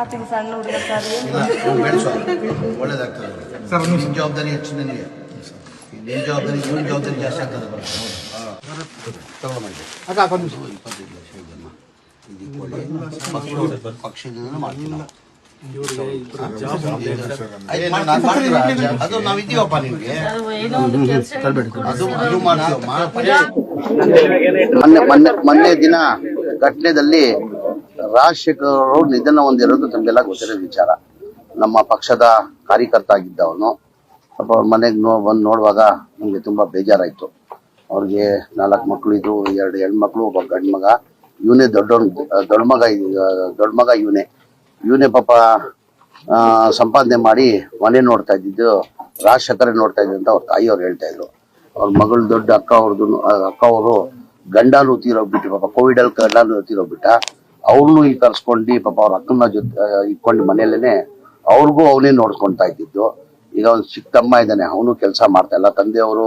ಆತಗೆ ಸಣ್ಣ ಹುಡುಗ ಸರ್ ಒಳ್ಳೇದಾಗ್ತದೆ ಸರ್. ನಿಮ್ಮ ಜವಾಬ್ದಾರಿ ಹೆಚ್ಚು ನನಗೆ, ನಿಮ್ಮ ಜವಾಬ್ದಾರಿ ಇವನ ಜವಾಬ್ದಾರಿ ಜಾಸ್ತಿ ಆಗ್ತದೆ. ಪಕ್ಷದಿಂದ ಮಾಡ್ತಿಲ್ಲ ಅದು ನಾವಿದ್ದೀವಪ್ಪ ನಿಮ್ಗೆ ಅದು ಮೊನ್ನೆ ದಿನ ಘಟನೆಯಲ್ಲಿ ರಾಜಶೇಖರ್ ಅವರು ನಿಧನ ಹೊಂದಿರೋದು ತಮಗೆಲ್ಲ ಗೊತ್ತಿರೋ ವಿಚಾರ. ನಮ್ಮ ಪಕ್ಷದ ಕಾರ್ಯಕರ್ತ ಆಗಿದ್ದವನು. ಪಾಪ ಅವ್ರ ಮನೆಗೆ ಬಂದು ನೋಡುವಾಗ ನಮ್ಗೆ ತುಂಬಾ ಬೇಜಾರಾಯ್ತು. ಅವ್ರಿಗೆ 4 ಮಕ್ಳು ಇದ್ರು, 2 ಹೆಣ್ಮಕ್ಳು, ಒಬ್ಬ ಗಂಡು ಮಗ. ಇವನೇ ದೊಡ್ಡ ಮಗ ಇವನೇ ಪಾಪ ಸಂಪಾದನೆ ಮಾಡಿ ಮನೆ ನೋಡ್ತಾ ಇದ್ದಿದ್ದು ರಾಜಶೇಖರ ನೋಡ್ತಾ ಇದ್ದ ಅಂತ ಅವ್ರ ತಾಯಿಯವ್ರು ಹೇಳ್ತಾ ಇದ್ರು. ಅವ್ರ ಮಗಳು ದೊಡ್ಡ ಅಕ್ಕ ಅವರು ಗಂಡಾನು ತೀರೋಗ್ಬಿಟ್ಟು, ಪಾಪ ಕೋವಿಡ್ ಅಲ್ಲಿ ಗಂಡಾನು ತೀರೋಗ್ಬಿಟ್ಟ. ಅವ್ರನ್ನು ಇಲ್ಲಿ ಕರ್ಸ್ಕೊಂಡು ಪಾಪ ಅವ್ರ ಅಕ್ಕನ ಜೊತೆ ಇಟ್ಕೊಂಡು ಮನೆಯಲ್ಲೇನೆ ಅವ್ರಿಗೂ ಅವನೇ ನೋಡ್ಕೊಳ್ತಾ ಇದ್ದಿದ್ದು. ಈಗ ಅವ್ನು ಚಿಕ್ಕ ತಮ್ಮ ಇದ್ದಾನೆ, ಅವನು ಕೆಲಸ ಮಾಡ್ತಾ ಇಲ್ಲ. ತಂದೆಯವರು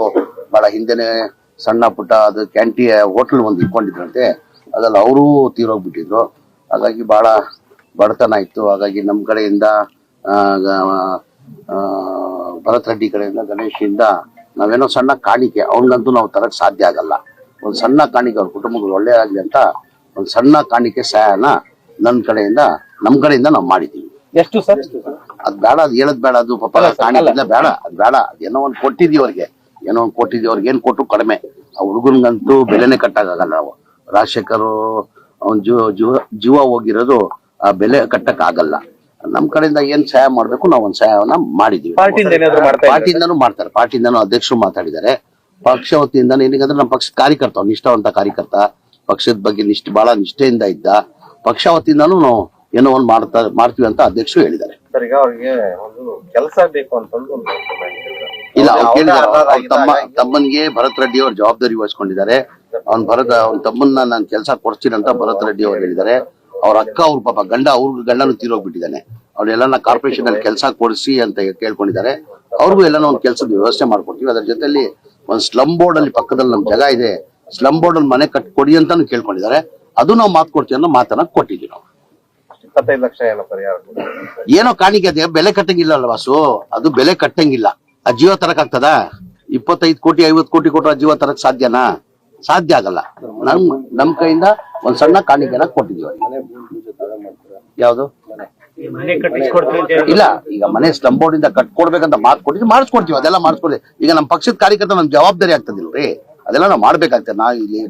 ಬಹಳ ಹಿಂದೆನೆ ಸಣ್ಣ ಪುಟ್ಟ ಅದು ಹೋಟ್ಲ್ ಒಂದು ಇಟ್ಕೊಂಡಿದ್ರಂತೆ, ಅದ್ರಲ್ಲಿ ಅವರು ತೀರೋಗ್ಬಿಟ್ಟಿದ್ರು. ಹಾಗಾಗಿ ಬಹಳ ಬಡತನ ಇತ್ತು. ಹಾಗಾಗಿ ನಮ್ಮ ಕಡೆಯಿಂದ ಭರತ್ ರೆಡ್ಡಿ ಕಡೆಯಿಂದ ಗಣೇಶಿಂದ ನಾವೇನೋ ಸಣ್ಣ ಕಾಣಿಕೆ, ಅವನಿಗಂತೂ ನಾವು ತರಕ್ ಸಾಧ್ಯ ಆಗಲ್ಲ. ಒಂದು ಸಣ್ಣ ಕಾಣಿಕೆ ಅವ್ರ ಕುಟುಂಬಗಳು ಒಳ್ಳೆಯದಾಗ್ಲಿ ಅಂತ ಒಂದು ಸಣ್ಣ ಕಾಣಿಕೆ ಸಹಾಯನ ನಮ್ಮ ಕಡೆಯಿಂದ ನಾವು ಮಾಡಿದ್ದೀವಿ. ಎಷ್ಟು ಸರ್? ಅದ್ ಬೇಡ, ಅದ್ ಹೇಳದ್ ಬೇಡ. ಅದು ಪಾಪ ಕಾಣಿಕೆ ಬೇಡ, ಅದ್ ಬೇಡ. ಏನೋ ಒಂದು ಕೊಟ್ಟಿದ್ದೀವಿ ಅವ್ರಿಗೆ, ಏನ್ ಕೊಟ್ಟು ಕಡಿಮೆ. ಆ ಹುಡುಗನ್ಗಂತೂ ಬೆಲೆನೆ ಕಟ್ಟಾಗಲ್ಲ ನಾವು. ರಾಜಶೇಖರ್ ಅವನ್ ಜೀವ ಹೋಗಿರೋದು ಆ ಬೆಲೆ ಕಟ್ಟಕ್ ಆಗಲ್ಲ. ನಮ್ ಕಡೆಯಿಂದ ಏನ್ ಸಹಾಯ ಮಾಡ್ಬೇಕು ನಾವು ಒಂದ್ ಸಹಾಯವನ್ನ ಮಾಡಿದೀವಿ. ಪಾರ್ಟಿಯಿಂದನೂ ಮಾಡ್ತಾರೆ, ಪಾರ್ಟಿಯಿಂದನೂ ಅಧ್ಯಕ್ಷರು ಮಾತಾಡಿದ್ದಾರೆ. ಪಕ್ಷ ವತಿಯಿಂದ ಏನಂದ್ರೆ ನಮ್ಮ ಪಕ್ಷದ ಕಾರ್ಯಕರ್ತ, ನಿಷ್ಠಾವಂತ ಕಾರ್ಯಕರ್ತ, ಪಕ್ಷದ ಬಗ್ಗೆ ಬಹಳ ನಿಷ್ಠೆಯಿಂದ ಇದ್ದ. ಪಕ್ಷ ವತಿಯಿಂದನೂ ನಾವು ಏನೋ ಒಂದ್ ಮಾಡ್ತೀವಿ ಅಂತ ಅಧ್ಯಕ್ಷರು ಹೇಳಿದ್ದಾರೆ. ಈಗ ಅವ್ರಿಗೆ ಒಂದು ಕೆಲಸ ಬೇಕು ಅಂತಂದು ಇಲ್ಲ, ಅವ್ರು ಕೇಳಿದಾರೆ. ತಮ್ಮನಿಗೆ ಭರತ್ ರೆಡ್ಡಿ ಅವ್ರ ಜವಾಬ್ದಾರಿ ವಹಿಸ್ಕೊಂಡಿದ್ದಾರೆ. ಅವ್ನ ತಮ್ಮನ್ನ ನಾನು ಕೆಲಸ ಕೊಡ್ತೀನಿ ಅಂತ ಭರತ್ ರೆಡ್ಡಿ ಅವ್ರು ಹೇಳಿದ್ದಾರೆ. ಅವ್ರ ಅಕ್ಕ ಅವ್ರ ಪಾಪ ಗಂಡನು ತೀರೋಗ್ಬಿಟ್ಟಿದ್ದಾನೆ. ಅವ್ರೆಲ್ಲ ಕಾರ್ಪೊರೇಷನ್ ಅಲ್ಲಿ ಕೆಲಸ ಕೊಡಿಸಿ ಅಂತ ಕೇಳ್ಕೊಂಡಿದ್ದಾರೆ. ಅವ್ರಿಗೂ ಎಲ್ಲ ಒಂದು ಕೆಲಸದ ವ್ಯವಸ್ಥೆ ಮಾಡ್ಕೊಡ್ತೀವಿ. ಅದ್ರ ಜೊತೆಲಿ ಒಂದು ಸ್ಲಮ್ ಬೋರ್ಡ್ ಅಲ್ಲಿ ಪಕ್ಕದಲ್ಲಿ ನಮ್ ಜಾಗ ಇದೆ, ಸ್ಲಮ್ ಬೋರ್ಡ್ ಅಲ್ಲಿ ಮನೆ ಕಟ್ಕೊಡಿ ಅಂತಾನು ಕೇಳ್ಕೊಂಡಿದ್ದಾರೆ. ಅದು ನಾವು ಮಾತು ಕೊಡ್ತೀವಿ ಅನ್ನೋ ಮಾತನ್ನ ಕೊಟ್ಟಿದ್ವಿ ನಾವು. 25 ಲಕ್ಷ ಏನೋ ಪರಿಹಾರ, ಏನೋ ಕಾಣಿಕೆ ಅದೇ ಬೆಲೆ ಕಟ್ಟಂಗಿಲ್ಲ ಅಲ್ಲ ವಾಸು, ಅದು ಬೆಲೆ ಕಟ್ಟಂಗಿಲ್ಲ. ಆ ಜೀವ ತರಕ್ ಆಗ್ತದ? 25 ಕೋಟಿ 50 ಕೋಟಿ ಕೊಟ್ಟರೆ ಆ ಜೀವ ತರಕ್ ಸಾಧ್ಯನಾ? ಸಾಧ್ಯ ಆಗಲ್ಲ. ನಮ್ ಕೈಯಿಂದ ಒಂದ್ ಸಣ್ಣ ಕಾಣಿಕೆನ ಕೊಟ್ಟಿದ್ವಿ. ಯಾವ್ದು ಇಲ್ಲ, ಈಗ ಮನೆ ಸ್ಲಮ್ ಬೋರ್ಡ್ ಇಂದ ಕಟ್ಕೊಡ್ಬೇಕಂತ ಮಾತು ಕೊಟ್ಟಿದ್ವಿ, ಮಾಡಿಸ್ಕೊಡ್ತೀವಿ. ಅದೆಲ್ಲ ಮಾಡಿಸ್ಕೊಡ್ತೀವಿ. ಈಗ ನಮ್ಮ ಪಕ್ಷದ ಕಾರ್ಯಕರ್ತ ನಮ್ ಜವಾಬ್ದಾರಿ ಆಗ್ತದಿಲ್ರಿ, ಅದೆಲ್ಲ ನಾವು ಮಾಡ್ಬೇಕಾಗ್ತದೆ. ನಾ ಇಲ್ಲಿ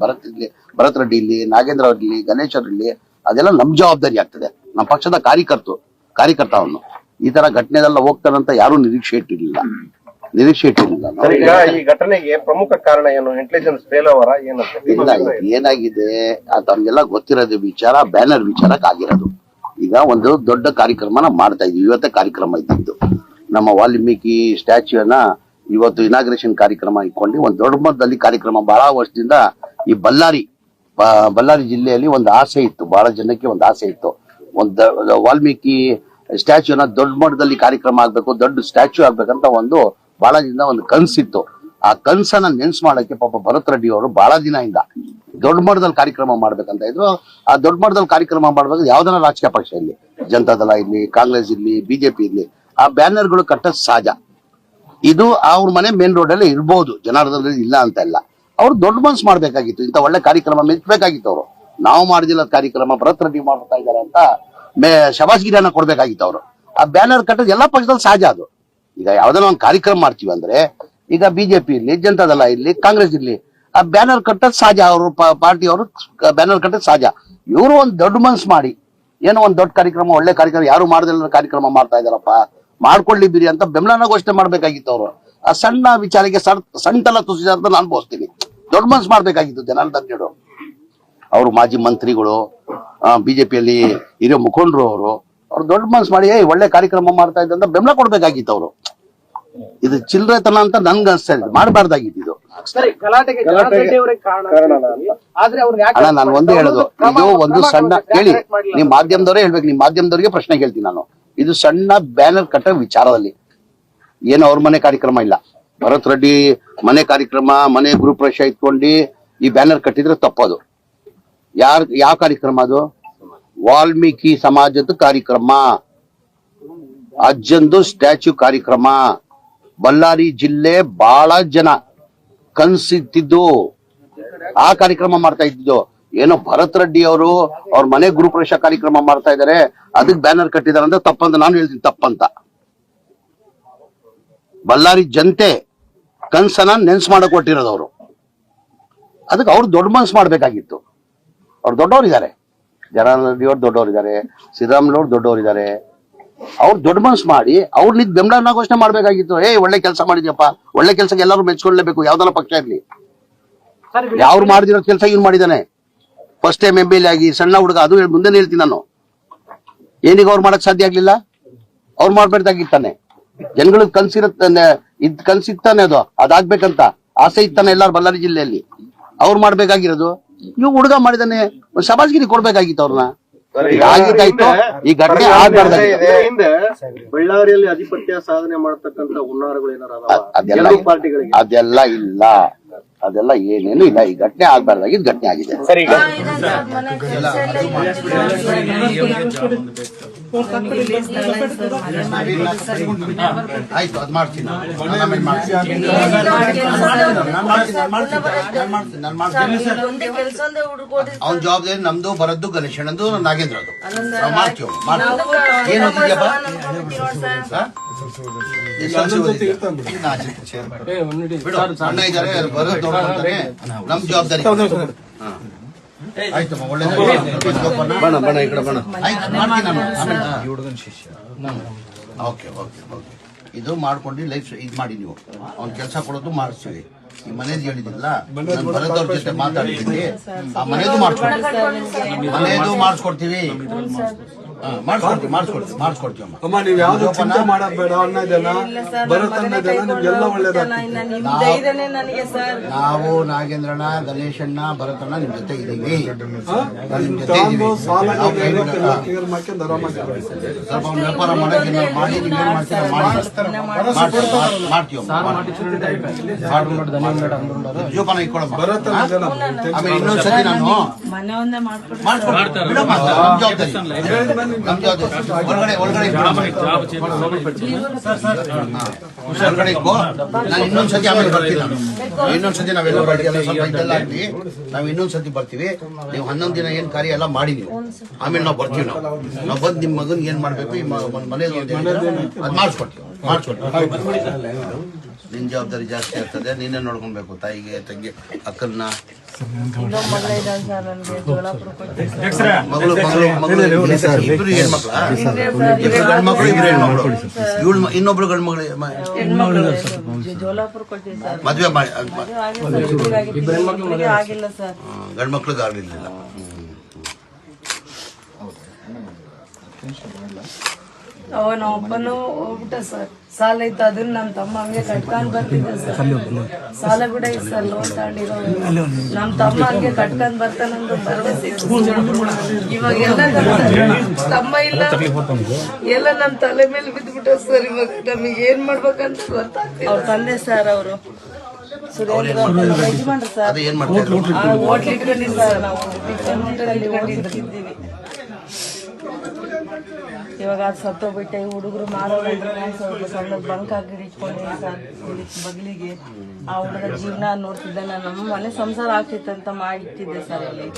ಭರತ್ ರೆಡ್ಡಿ ಇಲ್ಲಿ, ನಾಗೇಂದ್ರ ಅವ್ರ ಇಲ್ಲಿ, ಗಣೇಶ್ ಅವ್ರ ಇಲ್ಲಿ, ಅದೆಲ್ಲ ನಮ್ ಜವಾಬ್ದಾರಿ ಆಗ್ತದೆ. ನಮ್ಮ ಪಕ್ಷದ ಕಾರ್ಯಕರ್ತ ಅವನು ಈ ತರ ಘಟನೆದೆಲ್ಲ ಹೋಗ್ತಾನಂತ ಯಾರು ನಿರೀಕ್ಷೆ ಇಟ್ಟಿರ್ಲಿಲ್ಲ. ಈಗ ಈ ಘಟನೆಗೆ ಪ್ರಮುಖ ಕಾರಣ ಏನು? ಇಂಟೆಲಿಜೆನ್ಸ್ ಫೇಲ್ಯೂರ್ ಇಲ್ಲ, ಏನಾಗಿದೆ ತಮ್ಗೆಲ್ಲ ಗೊತ್ತಿರೋದು ವಿಚಾರ, ಬ್ಯಾನರ್ ವಿಚಾರಕ್ಕೆ ಆಗಿರೋದು. ಈಗ ಒಂದು ದೊಡ್ಡ ಕಾರ್ಯಕ್ರಮನ ಮಾಡ್ತಾ ಇದೀವಿ. ಇವತ್ತೇ ಕಾರ್ಯಕ್ರಮ ಇದ್ದಿದ್ದು. ನಮ್ಮ ವಾಲ್ಮೀಕಿ ಸ್ಟ್ಯಾಚ್ಯೂನ ಇವತ್ತು ಇನಾಗ್ರೇಷನ್ ಕಾರ್ಯಕ್ರಮ ಇಟ್ಕೊಂಡು ಒಂದು ದೊಡ್ಡ ಮಟ್ಟದಲ್ಲಿ ಕಾರ್ಯಕ್ರಮ. ಬಹಳ ವರ್ಷದಿಂದ ಈ ಬಳ್ಳಾರಿ ಜಿಲ್ಲೆಯಲ್ಲಿ ಒಂದು ಆಸೆ ಇತ್ತು, ಬಹಳ ಜನಕ್ಕೆ ಒಂದು ಆಸೆ ಇತ್ತು. ಒಂದು ವಾಲ್ಮೀಕಿ ಸ್ಟ್ಯಾಚ್ಯೂನ ದೊಡ್ಡ ಮಟ್ಟದಲ್ಲಿ ಕಾರ್ಯಕ್ರಮ ಆಗ್ಬೇಕು, ದೊಡ್ಡ ಸ್ಟ್ಯಾಚ್ಯೂ ಆಗ್ಬೇಕಂತ ಬಹಳ ದಿನ ಒಂದು ಕನ್ಸಿತ್ತು. ಆ ಕನ್ಸನ್ನ ನೆನ್ಸ್ ಮಾಡಕ್ಕೆ ಪಾಪ ಭರತ್ ರೆಡ್ಡಿ ಅವರು ಬಹಳ ದಿನದಿಂದ ದೊಡ್ಡ ಮಟ್ಟದಲ್ಲಿ ಕಾರ್ಯಕ್ರಮ ಮಾಡ್ಬೇಕಂತ ಇದ್ರು. ಆ ದೊಡ್ಡ ಮಟ್ಟದಲ್ಲಿ ಕಾರ್ಯಕ್ರಮ ಮಾಡ್ಬೇಕು ಯಾವ್ದನ್ನ ರಾಜಕೀಯ ಪಕ್ಷ ಇರ್ಲಿ, ಜನತಾದಳ ಇರ್ಲಿ, ಕಾಂಗ್ರೆಸ್ ಇರ್ಲಿ, ಬಿಜೆಪಿ ಇರ್ಲಿ, ಆ ಬ್ಯಾನರ್ಗಳು ಕಟ್ಟೋದು ಸಹಜ. ಇದು ಅವ್ರ ಮನೆ ಮೇನ್ ರೋಡ್ ಅಲ್ಲಿ ಇರ್ಬೋದು, ಜನಾರ್ದನದಲ್ಲಿ ಇಲ್ಲ ಅಂತ ಇಲ್ಲ. ಅವ್ರು ದೊಡ್ಡ ಮನ್ಸು ಮಾಡ್ಬೇಕಾಗಿತ್ತು, ಇಂಥ ಒಳ್ಳೆ ಕಾರ್ಯಕ್ರಮ ಮೆಚ್ಚಬೇಕಾಗಿತ್ತು. ಅವರು ನಾವು ಮಾಡಿದಿಲ್ಲ ಕಾರ್ಯಕ್ರಮ, ಭರತ್ ರೆಡ್ಡಿ ಮಾಡ್ತಾ ಇದ್ದಾರೆ ಅಂತ ಶಬಾಷ್ಗಿರಿಯನ್ನ ಕೊಡ್ಬೇಕಾಗಿತ್ತು ಅವರು. ಆ ಬ್ಯಾನರ್ ಕಟ್ಟೋದು ಎಲ್ಲಾ ಪಕ್ಷದಲ್ಲಿ ಸಹಜ. ಅದು ಈಗ ಯಾವ್ದಾನ ಒಂದು ಕಾರ್ಯಕ್ರಮ ಮಾಡ್ತೀವಿ ಅಂದ್ರೆ, ಈಗ ಬಿಜೆಪಿ ಇರ್ಲಿ, ಜನತಾದಳ ಇರ್ಲಿ, ಕಾಂಗ್ರೆಸ್ ಇರ್ಲಿ, ಆ ಬ್ಯಾನರ್ ಕಟ್ಟೋದು ಸಹಜ. ಅವರು ಪಾರ್ಟಿ ಅವರು ಬ್ಯಾನರ್ ಕಟ್ಟೋದು ಸಹಜ. ಇವರು ಒಂದು ದೊಡ್ಡ ಮನ್ಸು ಮಾಡಿ ಏನೋ ಒಂದು ದೊಡ್ಡ ಕಾರ್ಯಕ್ರಮ, ಒಳ್ಳೆ ಕಾರ್ಯಕ್ರಮ, ಯಾರು ಮಾಡದಿಲ್ಲ ಕಾರ್ಯಕ್ರಮ ಮಾಡ್ತಾ ಇದಾರಪ್ಪ, ಮಾಡ್ಕೊಳ್ಳಿ ಬಿರಿ ಅಂತ ಬೆಂಬಲನ ಘೋಷಣೆ ಮಾಡ್ಬೇಕಾಗಿತ್ತು. ಅವರು ಆ ಸಣ್ಣ ವಿಚಾರಕ್ಕೆ ಸಣ್ಣ ತುಸಿದ ಅಂತ ನಾನು ಬೋಸ್ತೀನಿ. ದೊಡ್ಡ ಮನ್ಸು ಮಾಡ್ಬೇಕಾಗಿತ್ತು ಜನಾರ್ದನ್. ಅವರು ಮಾಜಿ ಮಂತ್ರಿಗಳು, ಬಿಜೆಪಿಯಲ್ಲಿ ಹಿರಿಯ ಮುಖಂಡರು, ಅವ್ರು ದೊಡ್ಡ ಮನ್ಸು ಮಾಡಿ ಒಳ್ಳೆ ಕಾರ್ಯಕ್ರಮ ಮಾಡ್ತಾ ಇದ್ದಂತ ಬೆಂಬಲ ಕೊಡ್ಬೇಕಾಗಿತ್ತು. ಅವರು ಇದು ಚಿಲ್ಲರೆತನ ಅಂತ ನನ್ಗೆ ಅನ್ಸ್ತಾ ಇದೆ, ಮಾಡಬಾರ್ದಾಗಿತ್ತು ಇದು. ಅಣ್ಣ, ನಾನು ಒಂದೇ ಹೇಳೋದು, ಇದು ಒಂದು ಸಣ್ಣ ಕೇಳಿ, ನಿಮ್ ಮಾಧ್ಯಮದವರೇ ಹೇಳ್ಬೇಕು, ನಿಮ್ ಮಾಧ್ಯಮದವ್ರಿಗೆ ಪ್ರಶ್ನೆ ಕೇಳ್ತೀನಿ ನಾನು. ಇದು ಸಣ್ಣ ಬ್ಯಾನರ್ ಕಟ್ಟೋ ವಿಚಾರದಲ್ಲಿ ಏನು ಅವ್ರ ಮನೆ ಕಾರ್ಯಕ್ರಮ ಇಲ್ಲ. ಭರತ್ ರೆಡ್ಡಿ ಮನೆ ಕಾರ್ಯಕ್ರಮ, ಮನೆ ಗೃಹ ಪ್ರವೇಶ ಇಟ್ಕೊಂಡು ಈ ಬ್ಯಾನರ್ ಕಟ್ಟಿದ್ರೆ ತಪ್ಪದು. ಯಾವ ಕಾರ್ಯಕ್ರಮ ಅದು? ವಾಲ್ಮೀಕಿ ಸಮಾಜದ ಕಾರ್ಯಕ್ರಮ, ಅಜ್ಜಂದು ಸ್ಟ್ಯಾಚ್ಯೂ ಕಾರ್ಯಕ್ರಮ. ಬಳ್ಳಾರಿ ಜಿಲ್ಲೆ ಬಹಳ ಜನ ಕನ್ಸಿತ್ತಿದ್ದು ಆ ಕಾರ್ಯಕ್ರಮ ಮಾಡ್ತಾ ಇದ್ದಿದ್ದು. ಏನೋ ಭರತ್ ರೆಡ್ಡಿ ಅವರು ಅವ್ರ ಮನೆ ಗುರುಪ್ರವೇಶ ಕಾರ್ಯಕ್ರಮ ಮಾಡ್ತಾ ಇದಾರೆ, ಅದಕ್ಕೆ ಬ್ಯಾನರ್ ಕಟ್ಟಿದಾರೆ ಅಂದ್ರೆ ತಪ್ಪಂತ ನಾನು ಹೇಳ್ತೀನಿ, ತಪ್ಪಂತ. ಬಳ್ಳಾರಿ ಜನತೆ ಕನ್ಸನ್ನ ನೆನ್ಸ್ ಮಾಡಕ್ ಕೊಟ್ಟಿರೋದು ಅವರು. ಅದಕ್ಕೆ ಅವ್ರು ದೊಡ್ಡ ಮನ್ಸು ಮಾಡ್ಬೇಕಾಗಿತ್ತು. ಅವ್ರು ದೊಡ್ಡವರಿದ್ದಾರೆ, ಜನಾರ್ದನ ರೆಡ್ಡಿ ಅವ್ರು ದೊಡ್ಡವರಿದ್ದಾರೆ, ಸಿದ್ದರಾಮಯ್ಯವ್ರು ದೊಡ್ಡವರಿದ್ದಾರೆ. ಅವ್ರು ದೊಡ್ಡ ಮನ್ಸು ಮಾಡಿ ಅವ್ರು ನಿಂತು ಬೆಂಬಲ ಘೋಷಣೆ ಮಾಡ್ಬೇಕಾಗಿತ್ತು. ಒಳ್ಳೆ ಕೆಲಸ ಮಾಡಿದ್ಯಪ್ಪ, ಒಳ್ಳೆ ಕೆಲಸಕ್ಕೆ ಎಲ್ಲರೂ ಮೆಚ್ಕೊಳ್ಳೇಬೇಕು, ಯಾವ್ದನ್ನ ಪಕ್ಷ ಇರ್ಲಿ. ಯಾವ್ರು ಮಾಡಿದಿರೋ ಕೆಲಸ ಇವ್ನು ಮಾಡಿದಾನೆ. ಫಸ್ಟ್ ಟೈಮ್ MLA ಆಗಿ ಸಣ್ಣ ಹುಡುಗ, ಅದು ಮುಂದೆ ಹೇಳ್ತೀನಿ ನಾನು. ಏನೀಗ ಅವ್ರು ಮಾಡಕ್ ಸಾಧ್ಯ ಆಗ್ಲಿಲ್ಲ? ಅವ್ರು ಮಾಡ್ಬೇಕಾಗಿತ್ತಾನೆ. ಜನಗಳಿಗೆ ಕನ್ಸಿತ್ತಾನೆ, ಅದು ಅದಾಗ್ಬೇಕಂತ ಆಸೆ ಇತ್ತಾನೆ ಎಲ್ಲಾರು ಬಳ್ಳಾರಿ ಜಿಲ್ಲೆಯಲ್ಲಿ. ಅವ್ರು ಮಾಡ್ಬೇಕಾಗಿರೋದು. ಇವ್ ಹುಡುಗ ಮಾಡಿದಾನೆ, ಶಬಾಸ್ಗಿರಿ ಕೊಡ್ಬೇಕಾಗಿತ್ತು ಅವ್ರನ್ನ. ಆಗಿದ್ದಾಯ್ತು, ಈ ಘಟನೆ ಆಗ್ಬಾರ್ದಾಗಿತ್ತು. ಹಿಂದೆ ಬಳ್ಳಾರಿಯಲ್ಲಿ ಅಧಿಪತ್ಯ ಸಾಧನೆ ಮಾಡತಕ್ಕಂತ ಹುನ್ನಾರಗಳು ಏನಾರ ಪಾರ್ಟಿಗಳಿಗೆ? ಅದೆಲ್ಲ ಇಲ್ಲ, ಅದೆಲ್ಲ ಏನೇನು ಇಲ್ಲ. ಈ ಘಟನೆ ಆಗ್ಬಾರ್ದಾಗಿದ್ದು ಘಟನೆ ಆಗಿದೆ. ಆಯ್ತು, ಅದ್ ಮಾಡ್ತೀನಿ. ಅವ್ನ ಜವಾಬ್ದಾರಿ ನಮ್ದು, ಬರದ್ದು ಗಣೇಶನಂದು, ನಾಗೇಂದ್ರದು. ನಾವು ಮಾಡ್ತೀವಿ. ಏನು ಓದಿದ್ಯಪ್ಪ? ಅಣ್ಣ ಇದ್ದಾರೆ, ಬರೋದು ನೋಡ್ಕೊಂತಾರೆ. ನಮ್ ಜವಾಬ್ದಾರಿ. ಆಯ್ತಮ್ಮ, ಒಳ್ಳೆ ಬಣ ಈ ಕಡೆ ಬಣ. ಆಯ್ತು, ಮಾಡ್ತೀನಿ ನಾನು ಆಮೇಲೆ. Okay okay okay. ಇದು ಮಾಡ್ಕೊಂಡು ಲೈಫ್ ಇದು ಮಾಡಿ. ನೀವು ಅವ್ನ ಕೆಲಸ ಕೊಡೋದು ಮಾಡಿಸ್ತೀವಿ. ಈ ಮನೇದು ಹೇಳಿದಿಲ್ಲ, ನಾನು ಬರೋದವ್ರ ಜೊತೆ ಮಾತಾಡಿದ್ದೀನಿ. ಆ ಮನೇದು ಮಾಡಿಸ್ಕೊಡ್ತೀವಿ. ಮಾಡಿಸ್ಕೊಡ್ತೀವಿ ಅಮ್ಮ. ನೀವು ಯಾವ್ದು ಚಿಂತೆ ಮಾಡೋದ್ ಬೇಡ. ಅನ್ನ ಜನ ಬರತನ್ನ ಜನ ನಿಮ್ಗೆಲ್ಲ ಒಳ್ಳೇದಾಗ್ತದೆ. ನಾವು ನಾಗೇಂದ್ರಣ್ಣ, ಗಣೇಶಣ್ಣ, ಭರತಣ್ಣ ನಿಮ್ ಜೊತೆ ಇದೀವಿ. ಸಾಲ ಸ್ವಲ್ಪ ವ್ಯಾಪಾರ ಮಾಡಕ್ಕೆ ಮಾಡಿ, ನೀವೇನ್ ಮಾಡ್ತೀರಾ ಮಾಡ್ತೀವಿ. ಜೋಪಾನ ಇಟ್ಕೊಳಮ್ಮ. ಆಮೇಲೆ ಇನ್ನೊಂದ್ಸತಿ ನಾನು ಹೊರಗಡೆ ಇಟ್ಕೋ. ನಾನು ಇನ್ನೊಂದ್ಸತಿ ಆಮೇಲೆ ಬರ್ತೀನಿ. ಇನ್ನೊಂದ್ಸತಿ ನಾವೆಲ್ಲ ಬರ್ತೀವಿ, ಸ್ವಲ್ಪ ಇದೆಲ್ಲ ಆಗ್ಲಿ. ನಾವ್ ಇನ್ನೊಂದ್ಸತಿ ಬರ್ತೀವಿ. ನೀವು 11 ದಿನ ಏನ್ ಕಾರ್ಯ ಎಲ್ಲ ಮಾಡಿ ನೀವು, ಆಮೇಲೆ ನಾವು ಬರ್ತೀವಿ. ನಾವು ಬಂದು ನಿಮ್ ಮಗನ್ ಏನ್ ಮಾಡ್ಬೇಕು, ಈ ಮನೇಲಿ ಅದ್ ಮಾಡಿಸ್ಕೊಡ್ತೀವಿ. ನಿನ್ ಜವಾಬ್ದಾರಿ ಜಾಸ್ತಿ ಆಗ್ತದೆ. ನೀನೇ ನೋಡ್ಕೊಬೇಕು, ತಾಯಿಗೆ, ತಂಗಿ, ಅಕ್ಕನ್ನ. ಮಗಳು ಇಬ್ರು ಹೆಣ್ಮಕ್ಳ, ಇಬ್ರು ಗಂಡ್ಮಕ್ಳು, ಇಬ್ರು ಹೆಣ್ಮಕ್ಳು. ಇನ್ನೊಬ್ಳು ಗಂಡ್ಮಗಳು ಮದ್ವೆ ಮಾಡಿ ಗಂಡ್ಮಕ್ಳಿಗೆ ಆಗ್ಲಿಲ್ಲ. ಅವನ ಒಬ್ಬನು ಹೋಗ್ಬಿಟ್ಟ ಸರ್. ಸಾಲ ಇತ್ತು, ಅದನ್ನ ನಮ್ಮ ತಮ್ಮ ಹಂಗೆ ಕಟ್ಕೊಂಡ್ ಬರ್ತಿದ್ದ ಸರ್. ಸಾಲ ಕೂಡ ಇತ್ತು ಸರ್, ಲೋನ್ ತಗೊಂಡಿರೋ. ನಮ್ಮ ತಮ್ಮ ಹಂಗೆ ಕಟ್ಕೊಂಡ್ ಬರ್ತಾನಂದು ಭರವಸೆ. ಇವಾಗ ಎಲ್ಲ ತಮ್ಮ ಇಲ್ಲ, ಎಲ್ಲ ನಮ್ ತಲೆ ಮೇಲೆ ಬಿದ್ದ್ಬಿಟ್ಟ ಸರ್. ಇವಾಗ ನಮಗೆ ಏನ್ ಮಾಡ್ಬೇಕಂತ ಗೊತ್ತಾಗ್ತಿಲ್ಲ. ಅವ್ರ ತಂದೆ ಸರ್, ಅವರು ಸುರೇಂದ್ರ ಯಜಮಾನ್ರು ಸರ್. ಹೋಟ್ಲ್ ಇಟ್ಕೊಂಡಿದ್ದು ಸರ್, ನಾವು ಇಟ್ಕೊಂಡಿದ್ದೀವಿ. ಇವಾಗ ಅದು ಸತ್ತೋಗ್ಬಿಟ್ಟೆ. ಹುಡುಗರು ಮಾರೋದ್ರೆ ಸ್ವಲ್ಪ ಸಣ್ಣ ಬಂಕ್ ಹಾಕಿ ಇಟ್ಕೊಂಡಿದ್ದೀನಿ ಸರ್ ಬಗ್ಲಿಗೆ. ಆ ಹುಡುಗ ಜೀವನ ನೋಡ್ತಿದ್ದೆ. ನಮ್ಮ ಮನೆ ಸಂಸಾರ ಆಗ್ತಿತ್ತಂತ ಮಾಡಿಟ್ಟಿದ್ದೆ ಸರ್ ಅಲ್ಲಿ.